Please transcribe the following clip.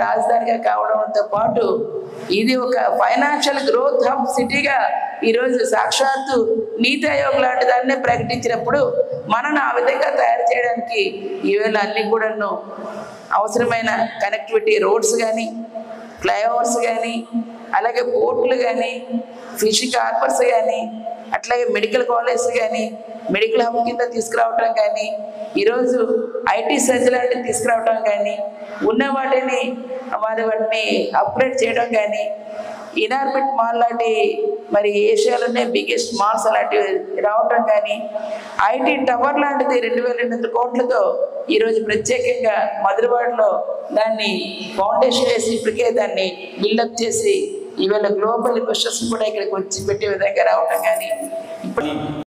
రాజధానిగా కావడంతో పాటు ఇది ఒక ఫైనాన్షియల్ గ్రోత్ హబ్ సిటీగా ఈరోజు సాక్షాత్తు నీతి ఆయోగ్ లాంటి దాన్నే ప్రకటించినప్పుడు మనను ఆ విధంగా తయారు చేయడానికి ఈవేళ అన్ని కూడాను అవసరమైన కనెక్టివిటీ రోడ్స్ కానీ, ఫ్లైఓవర్స్ కానీ, అలాగే పోర్టులు కానీ, ఫిషింగ్ హార్బర్స్ కానీ, అట్లాగే మెడికల్ కాలేజ్ కానీ, మెడికల్ హబ్ కింద తీసుకురావటం కానీ, ఈరోజు ఐటీ సెజ్ లాంటివి తీసుకురావటం కానీ, ఉన్న వాటిని అప్గ్రేడ్ చేయడం కానీ, ఇనార్బిట్ మాల్ లాంటి మరి ఏషియాలోనే బిగ్గెస్ట్ మాల్స్ అలాంటివి రావటం కానీ, ఐటీ టవర్ లాంటిది 2,200 కోట్లతో ఈరోజు ప్రత్యేకంగా మధురవాడలో దాన్ని ఫౌండేషన్ వేసి ఇప్పటికే దాన్ని బిల్డప్ చేసి ఈవేళ గ్లోబల్ ఇన్వెస్టర్స్ కూడా ఇక్కడికి వచ్చి పెట్టే విధంగా రావటం కానీ